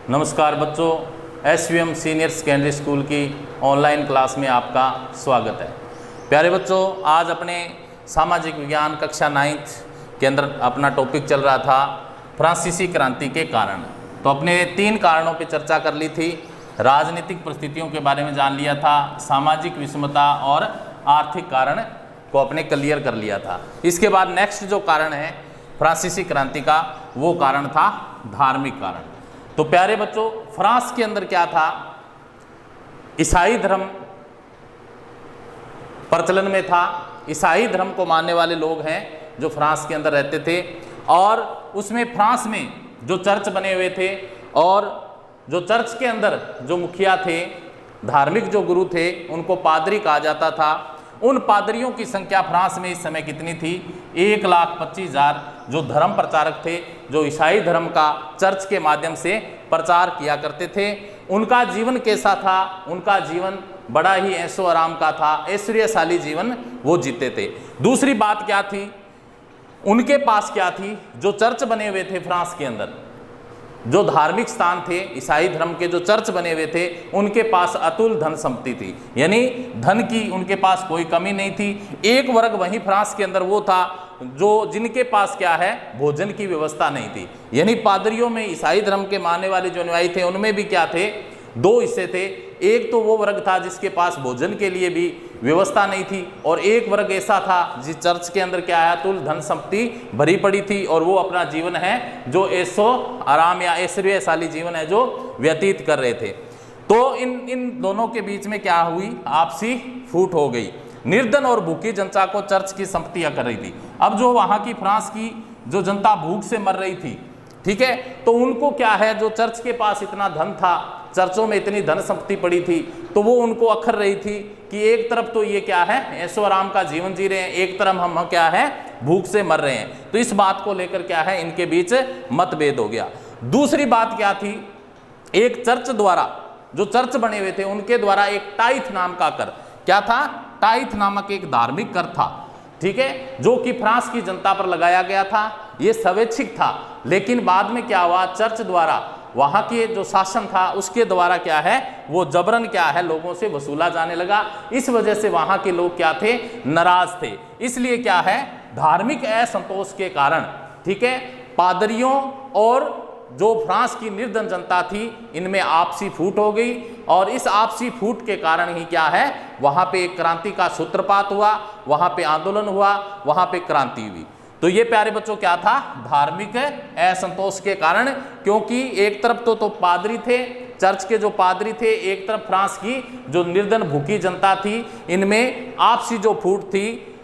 नमस्कार बच्चों, SVM senior secondary school की ऑनलाइन क्लास में आपका स्वागत है। प्यारे बच्चों, आज अपने सामाजिक विज्ञान कक्षा 9th के अंदर अपना टॉपिक चल रहा था फ्रांसीसी क्रांति के कारण। तो अपने 3 कारणों पर चर्चा कर ली थी। राजनीतिक परिस्थितियों के बारे में जान लिया था, सामाजिक विषमता और आर्थिक कारण को अपने क्लियर कर लिया था। इसके बाद नेक्स्ट जो कारण है फ्रांसीसी क्रांति का, वो कारण था धार्मिक कारण। तो प्यारे बच्चों, फ्रांस के अंदर क्या था, ईसाई धर्म प्रचलन में था। ईसाई धर्म को मानने वाले लोग हैं जो फ्रांस के अंदर रहते थे, और उसमें फ्रांस में जो चर्च बने हुए थे और जो चर्च के अंदर जो मुखिया थे, धार्मिक जो गुरु थे, उनको पादरी कहा जाता था। उन पादरियों की संख्या फ्रांस में इस समय कितनी थी? 1,25,000 जो धर्म प्रचारक थे, जो ईसाई धर्म का चर्च के माध्यम से प्रचार किया करते थे। उनका जीवन कैसा था? उनका जीवन बड़ा ही ऐशो आराम का था, ऐश्वर्यशाली जीवन वो जीते थे। दूसरी बात क्या थी? उनके पास क्या थी? जो चर्च बने हुए थे फ्रांस के अंदर, जो धार्मिक स्थान थे, ईसाई धर्म के जो चर्च बने हुए थे, उनके पास अतुल धन संपत्ति थी, यानी धन की उनके पास कोई कमी नहीं थी। एक वर्ग वहीं फ्रांस के अंदर वो था जो जिनके पास क्या है, भोजन की व्यवस्था नहीं थी। यानी पादरियों में, ईसाई धर्म के मानने वाले जो अनुयायी थे, उनमें भी क्या थे? 2 हिस्से थे। एक तो वो वर्ग था जिसके पास भोजन के लिए भी व्यवस्था नहीं थी, और एक वर्ग ऐसा था जिस चर्च के अंदर क्या है, तुल धन संपत्ति भरी पड़ी थी, और वो अपना जीवन है जो ऐशो आराम या ऐश्वर्यशाली जीवन है जो व्यतीत कर रहे थे। तो इन दोनों के बीच में क्या हुई? आपसी फूट हो गई। निर्धन और भूखी जनता को चर्च की संपत्तियां कर रही थी। अब जो वहां की फ्रांस की जो जनता भूख से मर रही थी, ठीक है, तो उनको क्या है, जो चर्च के पास इतना धन था, चर्चों में इतनी धन संपत्ति पड़ी थी, तो वो उनको अखर रही थी कि एक तरफ तो ये क्या है, ऐशो आराम का जीवन जी रहे हैं, एक तरफ हम क्या है, भूख से मर रहे हैं। तो इस बात को लेकर क्या है, इनके बीच मतभेद हो गया। दूसरी बात क्या थी? एक चर्च द्वारा, जो चर्च बने हुए थे, उनके द्वारा एक टाइथ नाम का कर, क्या था? टाइथ नामक एक धार्मिक कर था, ठीक है, जो कि फ्रांस की जनता पर लगाया गया था। ये स्वैच्छिक था, लेकिन बाद में क्या हुआ, चर्च द्वारा, वहां के जो शासन था उसके द्वारा क्या है, वो जबरन क्या है, लोगों से वसूला जाने लगा। इस वजह से वहां के लोग क्या थे, नाराज थे। इसलिए क्या है, धार्मिक असंतोष के कारण, ठीक है, पादरियों और जो फ्रांस की निर्धन जनता थी, इनमें आपसी फूट हो गई, और इस आपसी फूट के कारण ही क्या है, वहां पे एक क्रांति का सूत्रपात हुआ, वहां पे आंदोलन हुआ, वहां पे क्रांति हुई। तो ये प्यारे बच्चों क्या था? धार्मिक असंतोष के कारण, क्योंकि एक तरफ तो पादरी थे, चर्च के जो पादरी थे, एक तरफ फ्रांस की जो निर्धन भूखी जनता थी, इनमें आपसी जो फूट थी,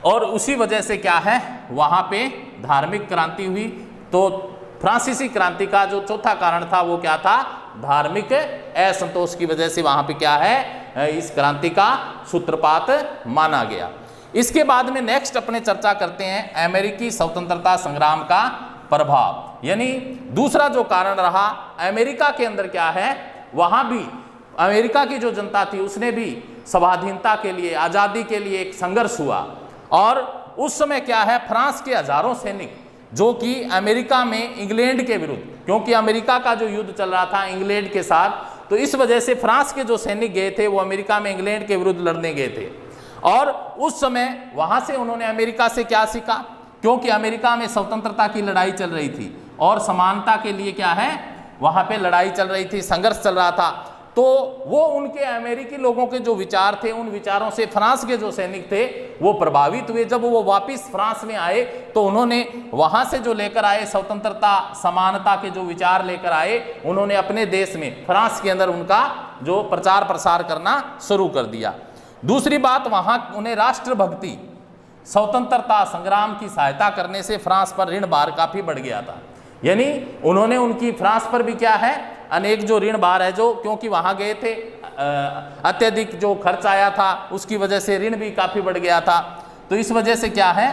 और उसी वजह से क्या है, वहां पे धार्मिक क्रांति हुई। तो फ्रांसीसी क्रांति का जो चौथा कारण था, वो क्या था? धार्मिक असंतोष की वजह से वहां पे क्या है, इस क्रांति का सूत्रपात माना गया। इसके बाद में नेक्स्ट अपने चर्चा करते हैं अमेरिकी स्वतंत्रता संग्राम का प्रभाव। यानी दूसरा जो कारण रहा, अमेरिका के अंदर क्या है, वहां भी अमेरिका की जो जनता थी, उसने भी स्वाधीनता के लिए, आजादी के लिए एक संघर्ष हुआ। और उस समय क्या है, फ्रांस के हजारों सैनिक जो कि अमेरिका में इंग्लैंड के विरुद्ध, क्योंकि अमेरिका का जो युद्ध चल रहा था इंग्लैंड के साथ, तो इस वजह से फ्रांस के जो सैनिक गए थे, वो अमेरिका में इंग्लैंड के विरुद्ध लड़ने गए थे। और उस समय वहां से उन्होंने अमेरिका से क्या सीखा? क्योंकि अमेरिका में स्वतंत्रता की लड़ाई चल रही थी, और समानता के लिए क्या है, वहां पे लड़ाई चल रही थी, संघर्ष चल रहा था। तो वो उनके अमेरिकी लोगों के जो विचार थे, उन विचारों से फ्रांस के जो सैनिक थे वो प्रभावित हुए। जब वो वापस फ्रांस में आए, तो उन्होंने वहां से जो लेकर आए स्वतंत्रता, समानता के जो विचार लेकर आए, उन्होंने अपने देश में, फ्रांस के अंदर उनका जो प्रचार प्रसार करना शुरू कर दिया। दूसरी बात, वहां उन्हें राष्ट्रभक्ति, स्वतंत्रता संग्राम की सहायता करने से फ्रांस पर ऋण भार काफी बढ़ गया था। यानी उन्होंने उनकी फ्रांस पर भी क्या है, अनेक जो ऋण भार है, जो क्योंकि वहां गए थे, अत्यधिक जो खर्च आया था, उसकी वजह से ऋण भी काफी बढ़ गया था। तो इस वजह से क्या है,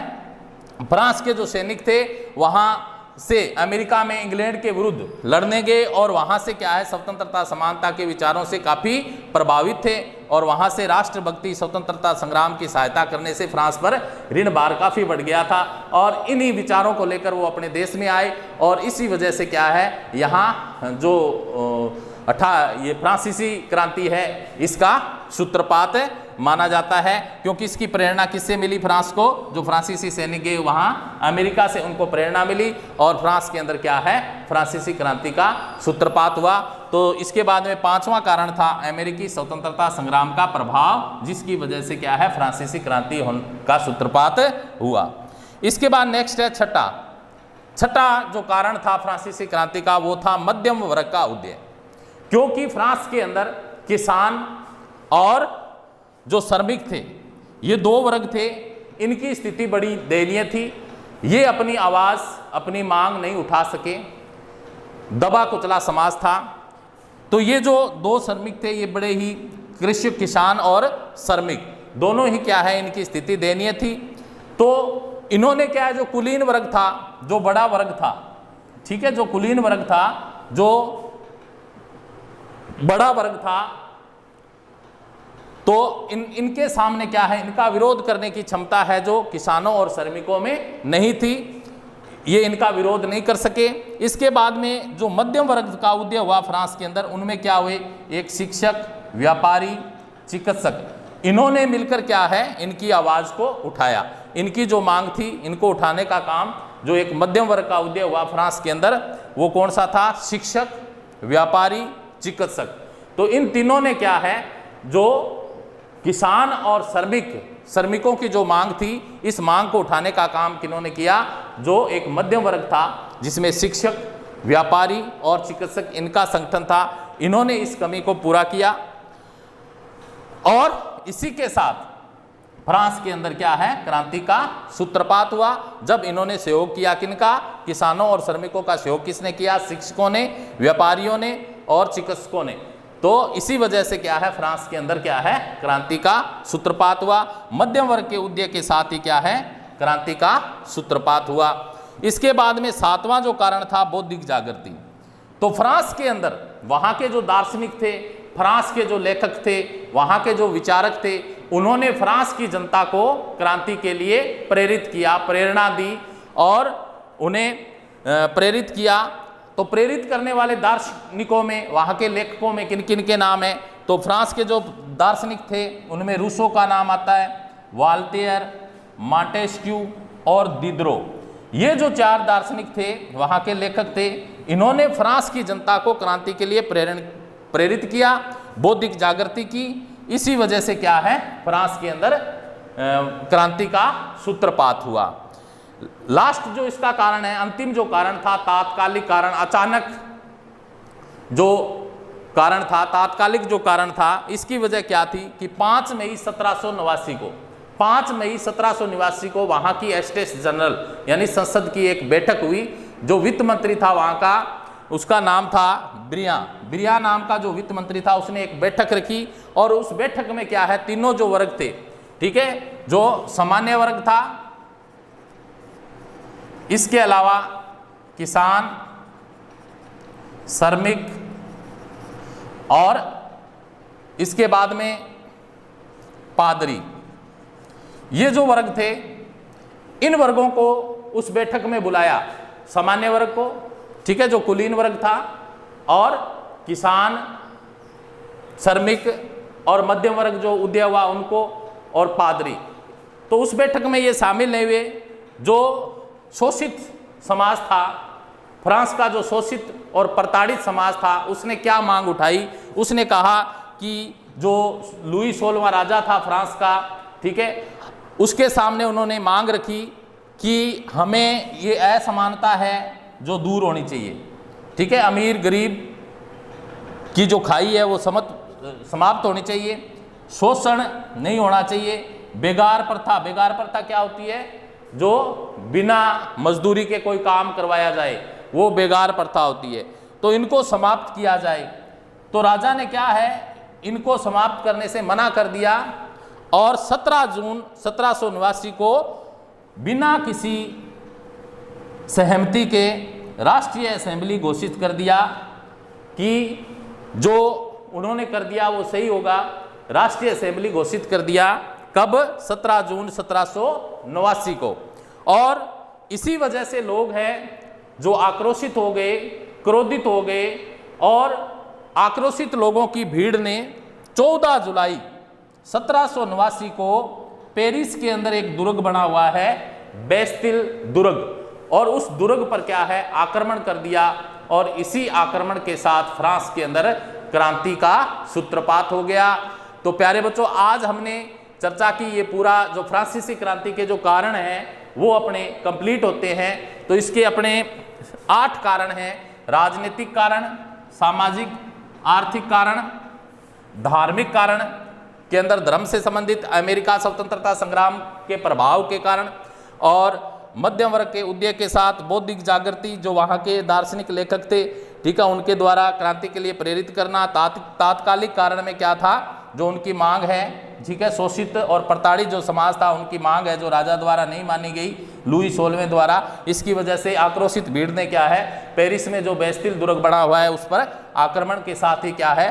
फ्रांस के जो सैनिक थे वहां से अमेरिका में इंग्लैंड के विरुद्ध लड़ने गए और वहां से क्या है स्वतंत्रता समानता के विचारों से काफी प्रभावित थे और वहां से राष्ट्रभक्ति स्वतंत्रता संग्राम की सहायता करने से फ्रांस पर ऋण भार काफी बढ़ गया था और इन्हीं विचारों को लेकर वो अपने देश में आए और इसी वजह से क्या है यहाँ जो ये फ्रांसीसी क्रांति है इसका सूत्रपात माना जाता है, क्योंकि इसकी प्रेरणा किससे मिली? फ्रांस को, जो फ्रांसीसी सैनिक गए वहां अमेरिका से उनको प्रेरणा मिली और फ्रांस के अंदर क्या है फ्रांसीसी क्रांति का सूत्रपात हुआ। तो इसके बाद में पांचवा कारण था अमेरिकी स्वतंत्रता संग्राम का प्रभाव, जिसकी वजह से क्या है फ्रांसीसी क्रांति का सूत्रपात हुआ। इसके बाद नेक्स्ट है छठा जो कारण था फ्रांसीसी क्रांति का वो था मध्यम वर्ग का उदय, क्योंकि फ्रांस के अंदर किसान और जो श्रमिक थे ये दो वर्ग थे, इनकी स्थिति बड़ी दयनीय थी, ये अपनी आवाज अपनी मांग नहीं उठा सके, दबा कुचला समाज था। तो ये जो दो श्रमिक थे ये बड़े ही कृषक किसान और श्रमिक दोनों ही क्या है इनकी स्थिति दयनीय थी। तो इन्होंने क्या है जो कुलीन वर्ग था, जो बड़ा वर्ग था, ठीक है, जो कुलीन वर्ग था, जो बड़ा वर्ग था, तो इनके सामने क्या है इनका विरोध करने की क्षमता है जो किसानों और श्रमिकों में नहीं थी, ये इनका विरोध नहीं कर सके। इसके बाद में जो मध्यम वर्ग का उदय हुआ फ्रांस के अंदर, उनमें क्या हुए एक शिक्षक, व्यापारी, चिकित्सक, इन्होंने मिलकर क्या है इनकी आवाज को उठाया, इनकी जो मांग थी इनको उठाने का काम जो एक मध्यम वर्ग का उदय हुआ फ्रांस के अंदर वो कौन सा था? शिक्षक, व्यापारी, चिकित्सक। तो इन तीनों ने क्या है जो किसान और श्रमिकों की जो मांग थी इस मांग को उठाने का काम किन्होंने किया? जो एक मध्यम वर्ग था जिसमें शिक्षक, व्यापारी और चिकित्सक इनका संगठन था, इन्होंने इस कमी को पूरा किया। और इसी के साथ फ्रांस के अंदर क्या है क्रांति का सूत्रपात हुआ, जब इन्होंने सहयोग किया। किनका? किसानों और श्रमिकों का सहयोग किसने किया? शिक्षकों ने, व्यापारियों ने और चिकित्सकों ने। तो इसी वजह से क्या है फ्रांस के अंदर क्या है क्रांति का सूत्रपात हुआ। मध्यम वर्ग के उदय के साथ ही क्या है क्रांति का सूत्रपात हुआ। इसके बाद में सातवां जो कारण था बौद्धिक जागृति। तो फ्रांस के अंदर वहां के जो दार्शनिक थे, फ्रांस के जो लेखक थे, वहां के जो विचारक थे, उन्होंने फ्रांस की जनता को क्रांति के लिए प्रेरित किया, प्रेरणा दी और उन्हें प्रेरित किया। तो प्रेरित करने वाले दार्शनिकों में, वहाँ के लेखकों में किन किन के नाम है? तो फ्रांस के जो दार्शनिक थे उनमें रूसो का नाम आता है, वाल्टेयर, मांटेस्क्यू और दिदरो। ये जो चार दार्शनिक थे, वहाँ के लेखक थे, इन्होंने फ्रांस की जनता को क्रांति के लिए प्रेरित किया, बौद्धिक जागृति की। इसी वजह से क्या है फ्रांस के अंदर क्रांति का सूत्रपात हुआ। लास्ट जो इसका कारण है, अंतिम जो कारण था, तात्कालिक कारण, अचानक जो कारण था, तात्कालिक जो कारण था, इसकी वजह क्या थी कि 5 मई 1789 को वहां की एस्टेट जनरल यानी संसद की एक बैठक हुई। जो वित्त मंत्री था वहां का, उसका नाम था ब्रिया नाम का जो वित्त मंत्री था, उसने एक बैठक रखी और उस बैठक में क्या है तीनों जो वर्ग थे, ठीक है, जो सामान्य वर्ग था, इसके अलावा किसान, श्रमिक और इसके बाद में पादरी, ये जो वर्ग थे, इन वर्गों को उस बैठक में बुलाया। सामान्य वर्ग को, ठीक है, जो कुलीन वर्ग था, और किसान, श्रमिक और मध्यम वर्ग जो उदय हुआ उनको, और पादरी। तो उस बैठक में ये शामिल नहीं हुए। जो शोषित समाज था, फ्रांस का जो शोषित और प्रताड़ित समाज था, उसने क्या मांग उठाई? उसने कहा कि जो लुई 16वां राजा था फ्रांस का, ठीक है, उसके सामने उन्होंने मांग रखी कि हमें ये असमानता है जो दूर होनी चाहिए, ठीक है, अमीर गरीब की जो खाई है वो समाप्त होनी चाहिए, शोषण नहीं होना चाहिए, बेगार प्रथा क्या होती है? जो बिना मजदूरी के कोई काम करवाया जाए वो बेगार प्रथा होती है, तो इनको समाप्त किया जाए। तो राजा ने क्या है इनको समाप्त करने से मना कर दिया और 17 जून 1789 को बिना किसी सहमति के राष्ट्रीय असेंबली घोषित कर दिया कि जो उन्होंने कर दिया वो सही होगा। राष्ट्रीय असेंबली घोषित कर दिया कब? 17 जून 1789 को। और इसी वजह से लोग हैं जो आक्रोशित हो गए, क्रोधित हो गए, और आक्रोशित लोगों की भीड़ ने 14 जुलाई 1789 को पेरिस के अंदर एक दुर्ग बना हुआ है, बेस्तिल दुर्ग, और उस दुर्ग पर क्या है, आक्रमण कर दिया। और इसी आक्रमण के साथ फ्रांस के अंदर क्रांति का सूत्रपात हो गया। तो प्यारे बच्चों, आज हमने चर्चा की ये पूरा जो फ्रांसीसी क्रांति के जो कारण हैं वो अपने कंप्लीट होते हैं। तो इसके अपने 8 कारण हैं: राजनीतिक कारण, सामाजिक आर्थिक कारण, धार्मिक कारण के अंदर धर्म से संबंधित अमेरिका स्वतंत्रता संग्राम के प्रभाव के कारण, और मध्यम वर्ग के उदय के साथ बौद्धिक जागृति जो वहाँ के दार्शनिक लेखक थे, ठीक है, उनके द्वारा क्रांति के लिए प्रेरित करना। तात्कालिक कारण में क्या था, जो उनकी मांग है, ठीक है, शोषित और प्रताड़ित जो समाज था उनकी मांग है जो राजा द्वारा नहीं मानी गई, लुई 16वें द्वारा। इसकी वजह से आक्रोशित भीड़ ने क्या है, पेरिस में जो बेस्तिल दुर्ग बना हुआ है उस पर आक्रमण के साथ ही क्या है,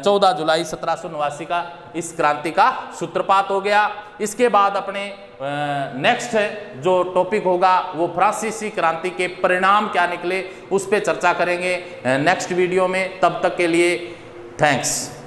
14 जुलाई 1789 का इस क्रांति का सूत्रपात हो गया। इसके बाद अपने नेक्स्ट जो टॉपिक होगा वो फ्रांसीसी क्रांति के परिणाम क्या निकले उस पर चर्चा करेंगे नेक्स्ट वीडियो में। तब तक के लिए थैंक्स।